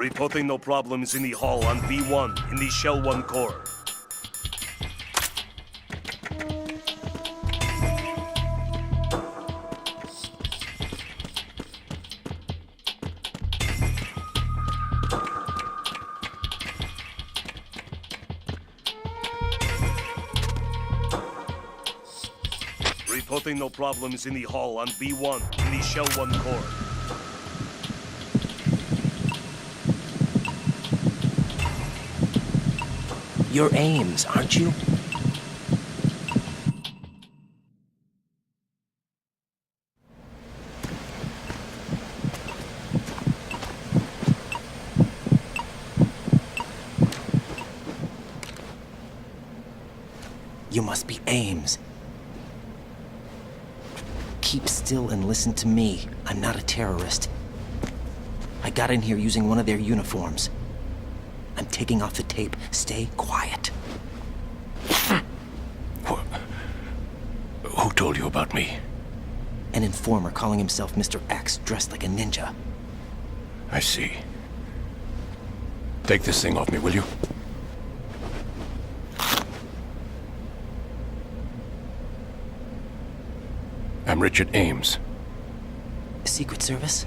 Reporting no problems in the hall on B1 in the Shell 1 core. Reporting no problems in the hall on B1 in the Shell 1 core. You're Ames, aren't you? You must be Ames. Keep still and listen to me. I'm not a terrorist. I got in here using one of their uniforms. I'm taking off the tape. Stay quiet. Who told you about me? An informer calling himself Mr. X, dressed like a ninja. I see. Take this thing off me, will you? I'm Richard Ames. Secret Service?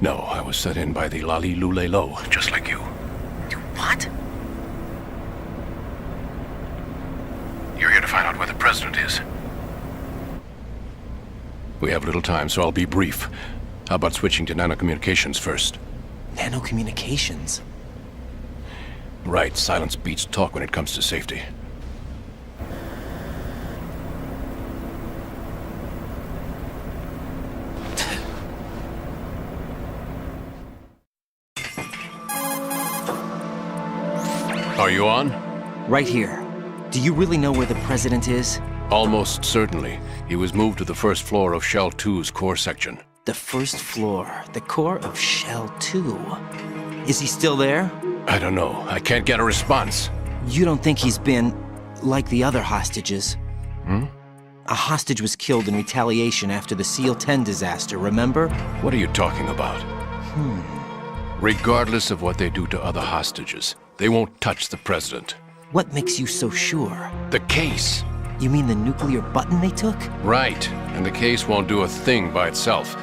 No, I was set in by the Lali Lule Lo, just like you. What? You're here to find out where the president is. We have little time, so I'll be brief. How about switching to nanocommunications first? Nanocommunications? Right, silence beats talk when it comes to safety. Are you on? Right here. Do you really know where the president is? Almost certainly. He was moved to the first floor of Shell 2's core section. The first floor. The core of Shell 2. Is he still there? I don't know. I can't get a response. You don't think he's been like the other hostages? Hmm? A hostage was killed in retaliation after the SEAL 10 disaster, remember? What are you talking about? Regardless of what they do to other hostages, they won't touch the president. What makes you so sure? The case. You mean the nuclear button they took? Right. And the case won't do a thing by itself.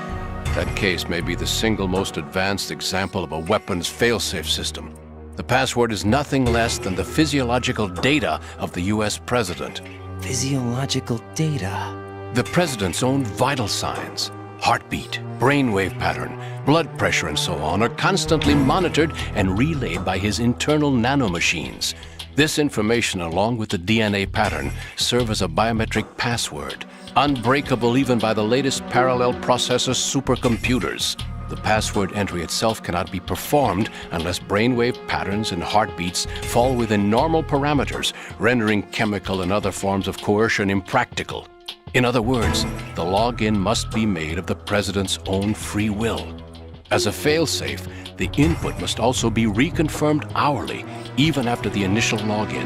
That case may be the single most advanced example of a weapons failsafe system. The password is nothing less than the physiological data of the US president. Physiological data? The president's own vital signs, heartbeat, brainwave pattern, blood pressure, and so on, are constantly monitored and relayed by his internal nanomachines. This information, along with the DNA pattern, serve as a biometric password, unbreakable even by the latest parallel processor supercomputers. The password entry itself cannot be performed unless brainwave patterns and heartbeats fall within normal parameters, rendering chemical and other forms of coercion impractical. In other words, the login must be made of the president's own free will. As a failsafe, the input must also be reconfirmed hourly, even after the initial login.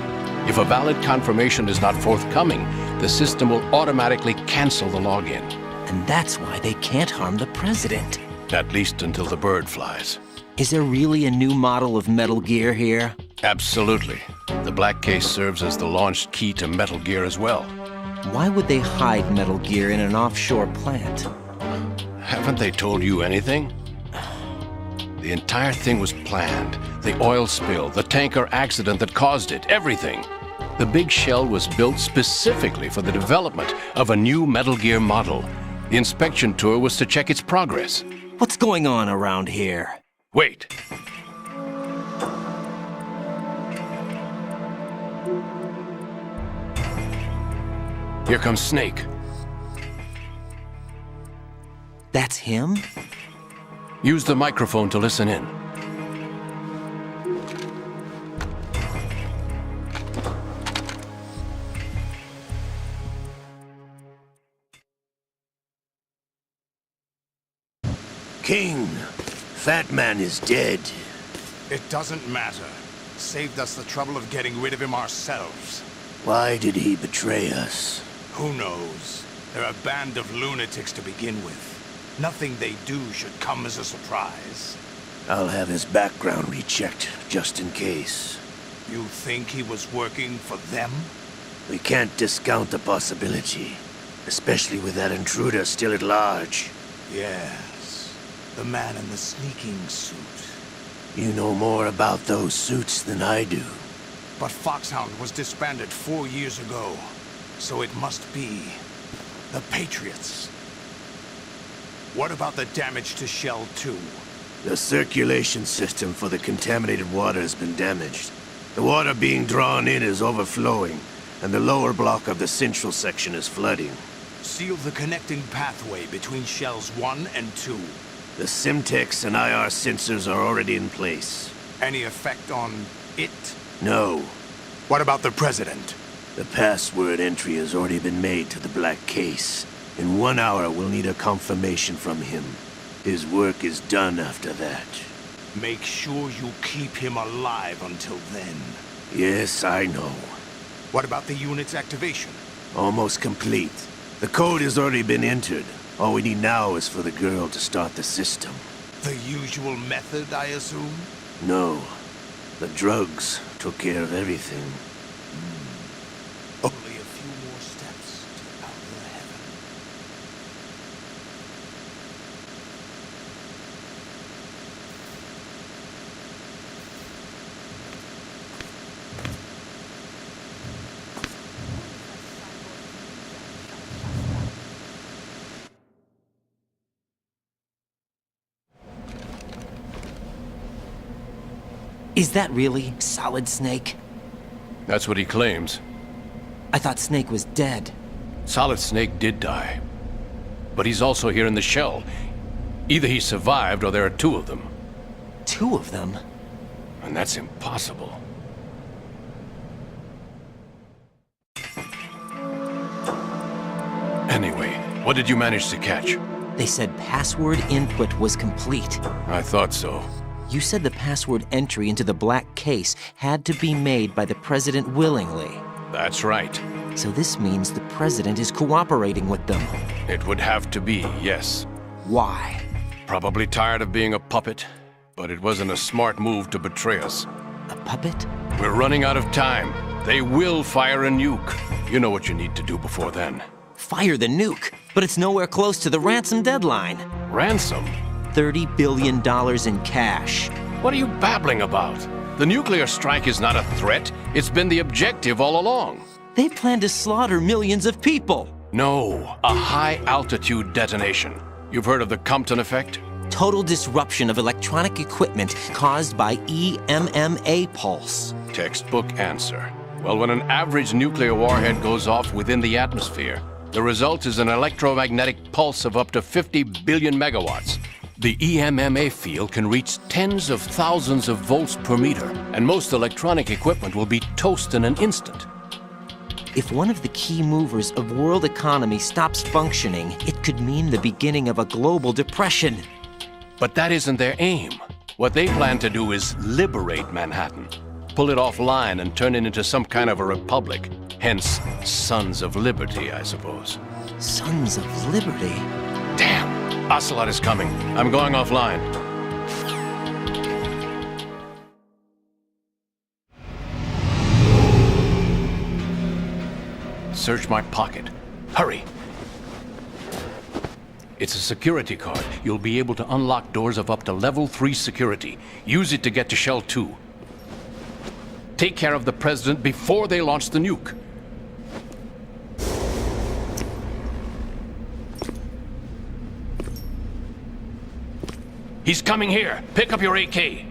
If a valid confirmation is not forthcoming, the system will automatically cancel the login. And that's why they can't harm the president. At least until the bird flies. Is there really a new model of Metal Gear here? Absolutely. The black case serves as the launch key to Metal Gear as well. Why would they hide Metal Gear in an offshore plant? Haven't they told you anything? The entire thing was planned. The oil spill, the tanker accident that caused it, everything. The big shell was built specifically for the development of a new Metal Gear model. The inspection tour was to check its progress. What's going on around here? Wait. Here comes Snake. That's him? Use the microphone to listen in. King, Fat Man is dead. It doesn't matter. Saved us the trouble of getting rid of him ourselves. Why did he betray us? Who knows? They're a band of lunatics to begin with. Nothing they do should come as a surprise. I'll have his background rechecked, just in case. You think he was working for them? We can't discount the possibility, especially with that intruder still at large. Yes. The man in the sneaking suit. You know more about those suits than I do. But Foxhound was disbanded 4 years ago. So it must be the Patriots. What about the damage to Shell 2? The circulation system for the contaminated water has been damaged. The water being drawn in is overflowing, and the lower block of the central section is flooding. Seal the connecting pathway between Shells 1 and 2. The Simtex and IR sensors are already in place. Any effect on it? No. What about the President? The password entry has already been made to the black case. In 1 hour, we'll need a confirmation from him. His work is done after that. Make sure you keep him alive until then. Yes, I know. What about the unit's activation? Almost complete. The code has already been entered. All we need now is for the girl to start the system. The usual method, I assume? No. The drugs took care of everything. Only a few more steps to outer heaven. Is that really Solid Snake? That's what he claims. I thought Snake was dead. Solid Snake did die. But he's also here in the shell. Either he survived or there are 2 of them. 2 of them? And that's impossible. Anyway, what did you manage to catch? They said password input was complete. I thought so. You said the password entry into the black case had to be made by the President willingly. That's right. So this means the President is cooperating with them. It would have to be, yes. Why? Probably tired of being a puppet, but it wasn't a smart move to betray us. A puppet? We're running out of time. They will fire a nuke. You know what you need to do before then. Fire the nuke, but it's nowhere close to the ransom deadline. Ransom? $30 billion in cash. What are you babbling about? The nuclear strike is not a threat. It's been the objective all along. They plan to slaughter millions of people. No, a high-altitude detonation. You've heard of the Compton effect? Total disruption of electronic equipment caused by EMMA pulse. Textbook answer. Well, when an average nuclear warhead goes off within the atmosphere, the result is an electromagnetic pulse of up to 50 billion megawatts. The EMMA field can reach tens of thousands of volts per meter, and most electronic equipment will be toast in an instant. If one of the key movers of world economy stops functioning, it could mean the beginning of a global depression. But that isn't their aim. What they plan to do is liberate Manhattan, pull it offline and turn it into some kind of a republic. Hence, Sons of Liberty, I suppose. Sons of Liberty? Damn! Ocelot is coming. I'm going offline. Search my pocket. Hurry! It's a security card. You'll be able to unlock doors of up to level 3 security. Use it to get to Shell 2. Take care of the President before they launch the nuke. He's coming here. Pick up your AK.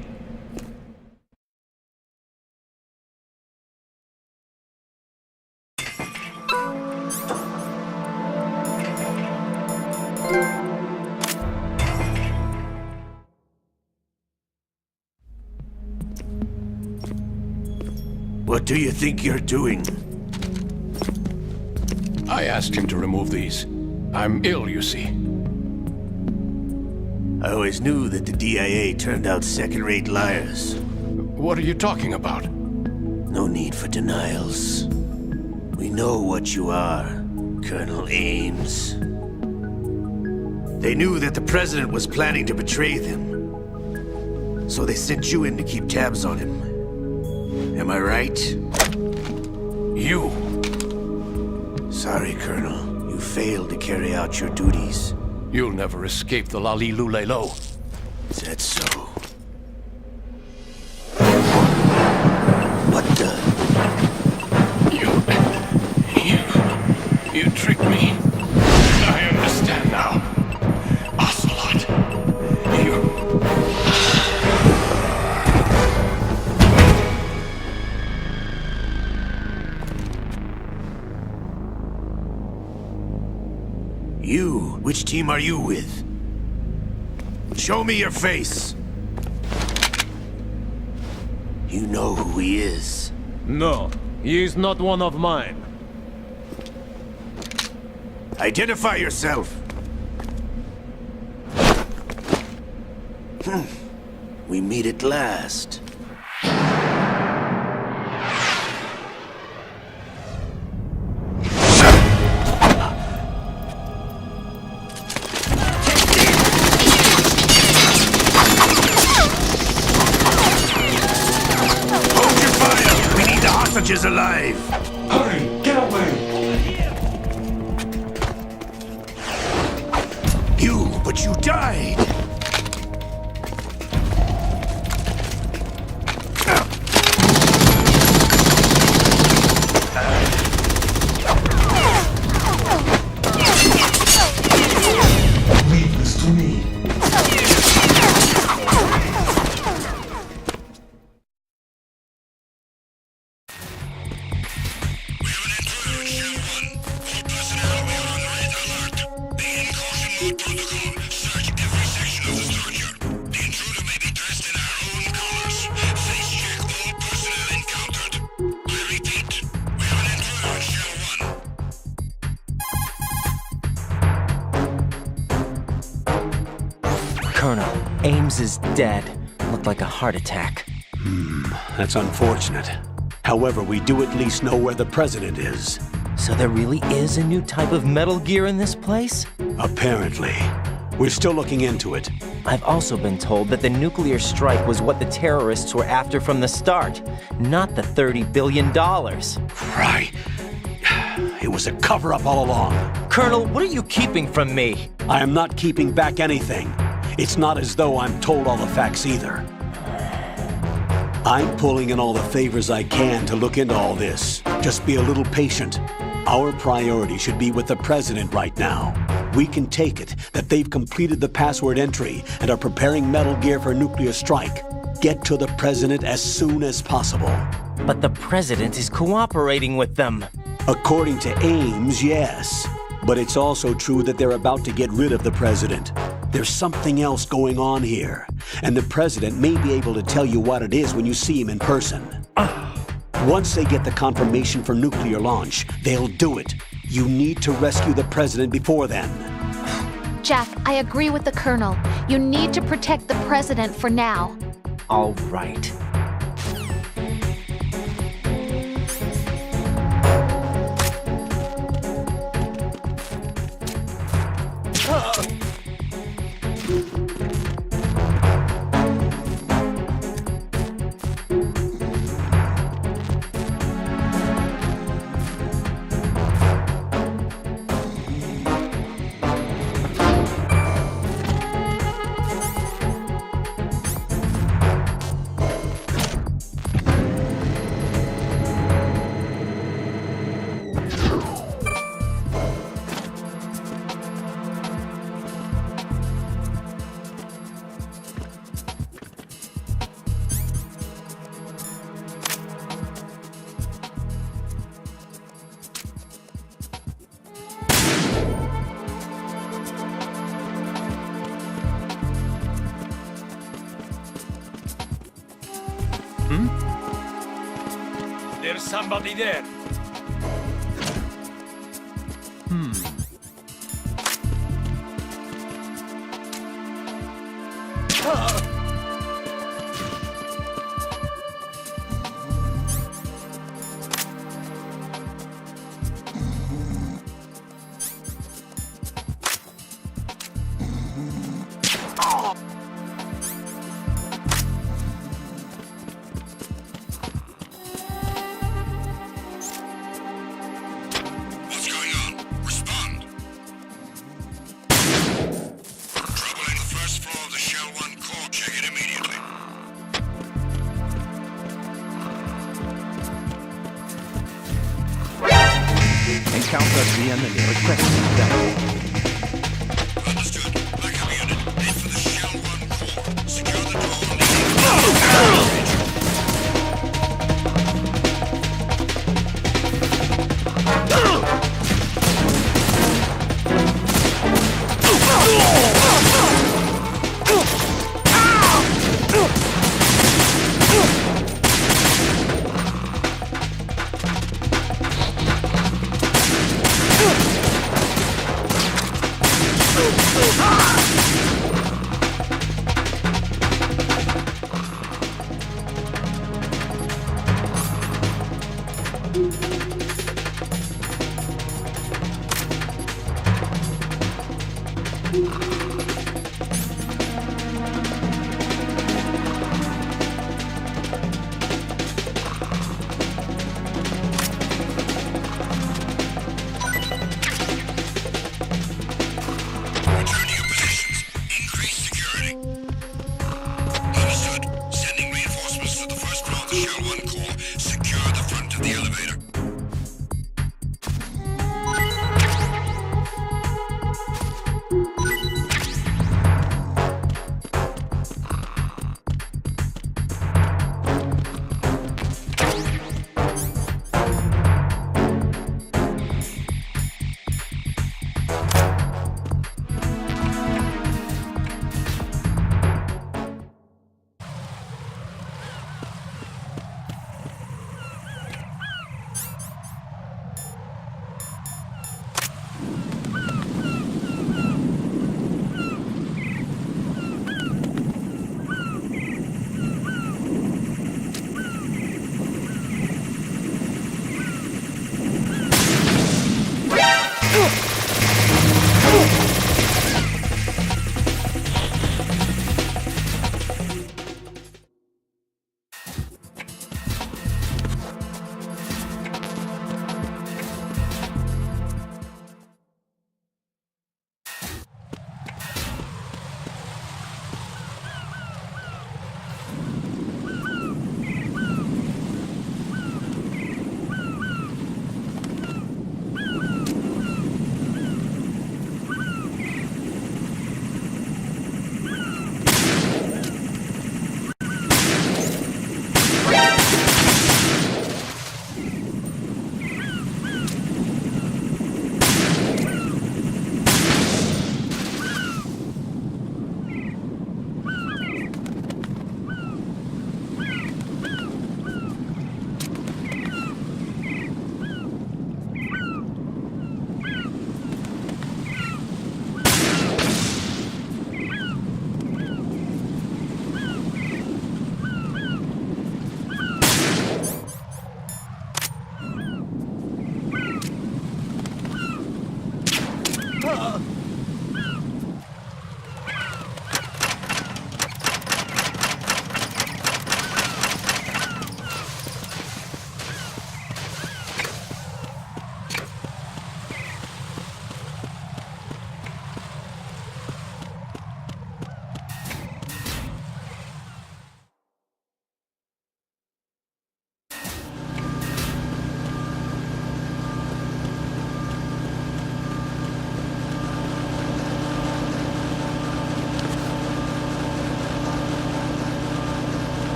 What do you think you're doing? I asked him to remove these. I'm ill, you see. I always knew that the DIA turned out second-rate liars. What are you talking about? No need for denials. We know what you are, Colonel Ames. They knew that the President was planning to betray them. so they sent you in to keep tabs on him. Am I right? You! Sorry, Colonel. You failed to carry out your duties. You'll never escape the Lali Lulelo. Is that so? What the? You tricked me. I understand now. Ocelot. You? Which team are you with? Show me your face. You know who he is. No, he is not one of mine. Identify yourself. We meet at last. Hold your fire! We need the hostages alive! Hurry, get away! But you died! Leave this to me. Colonel, Ames is dead. Looked like a heart attack. That's unfortunate. However, we do at least know where the president is. So there really is a new type of Metal Gear in this place? Apparently. We're still looking into it. I've also been told that the nuclear strike was what the terrorists were after from the start, not the $30 billion. Right. It was a cover-up all along. Colonel, what are you keeping from me? I am not keeping back anything. It's not as though I'm told all the facts either. I'm pulling in all the favors I can to look into all this. Just be a little patient. Our priority should be with the president right now. We can take it that they've completed the password entry and are preparing Metal Gear for nuclear strike. Get to the president as soon as possible. But the president is cooperating with them. According to Ames, yes. But it's also true that they're about to get rid of the president. There's something else going on here, and the president may be able to tell you what it is when you see him in person. Once they get the confirmation for nuclear launch, they'll do it. You need to rescue the president before then. Jack, I agree with the Colonel. You need to protect the president for now. All right. There's somebody there. counter the enemy requesting that. Understood. Backup unit, head for the Shell 1 core. Secure the door leading to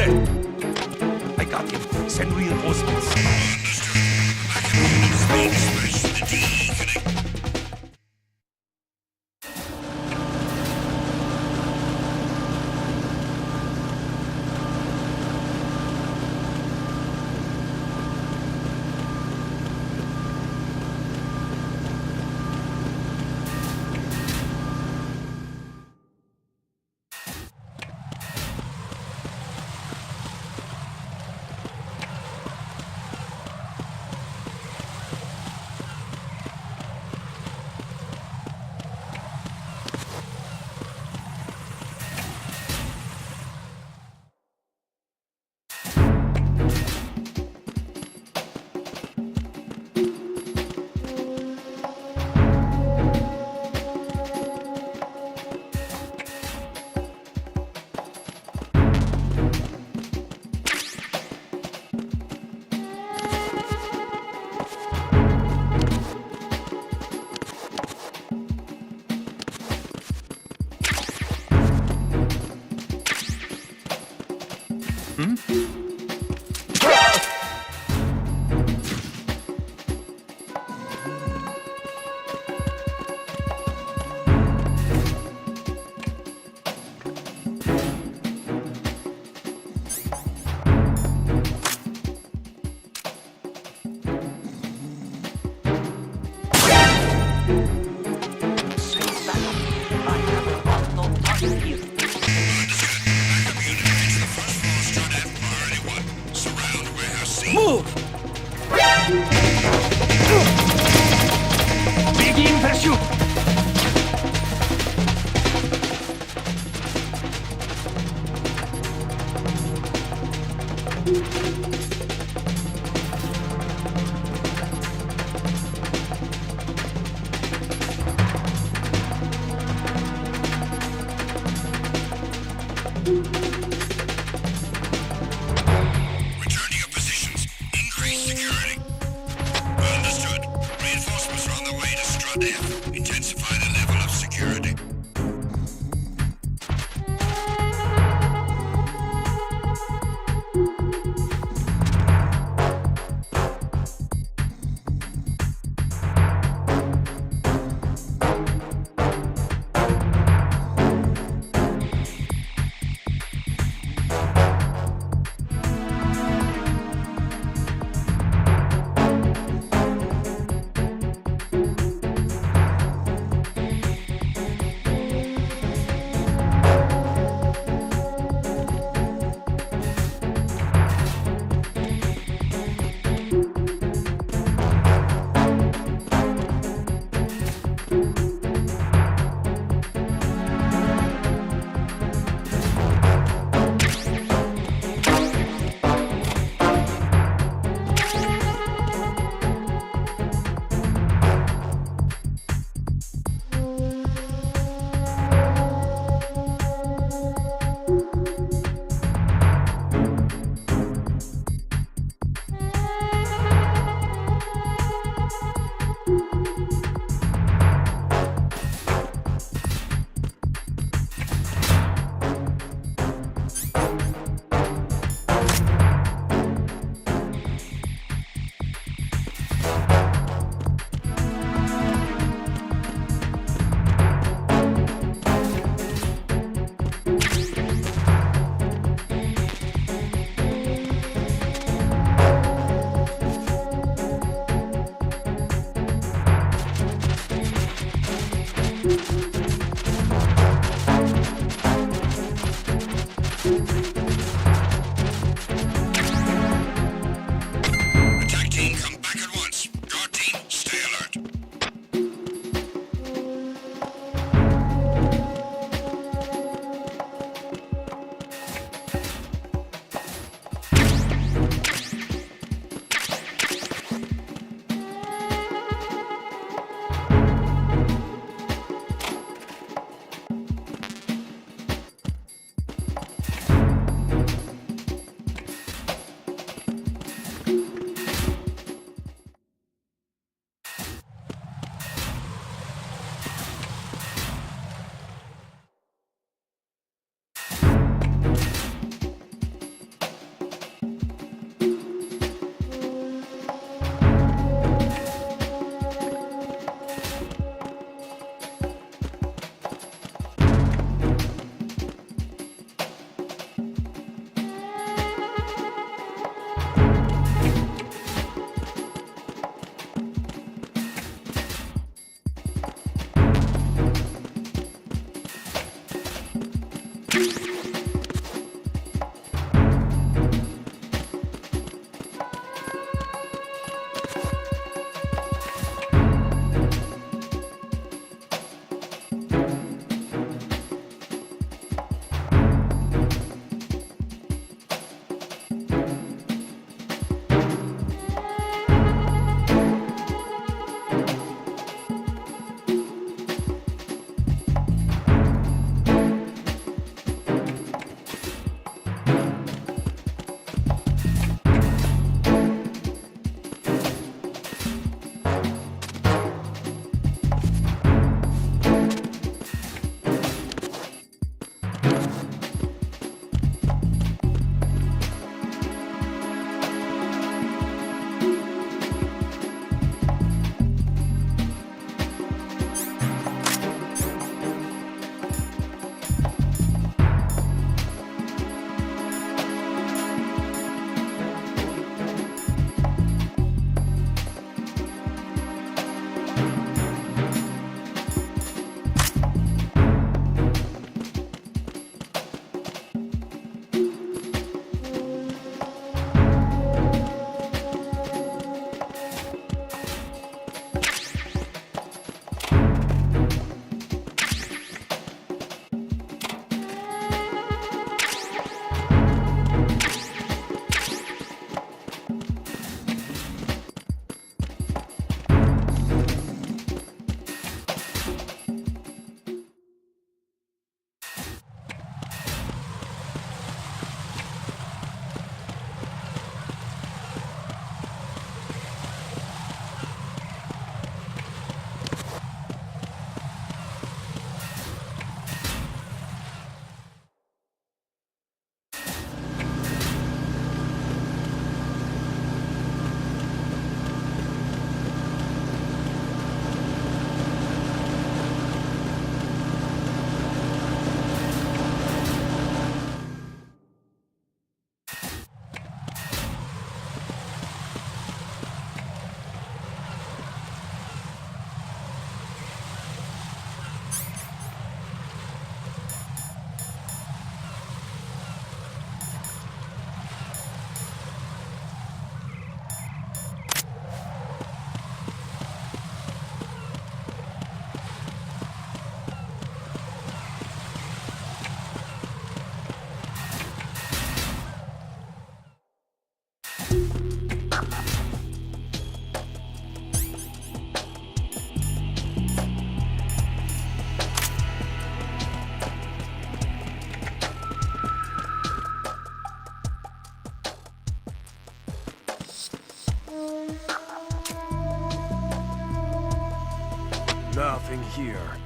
there! I got him. Send reinforcements. Speed smash to the DE connect. Return to your positions. Increase security. Understood. Reinforcements are on the way to Strut F. Intensify the level of security. Nothing here.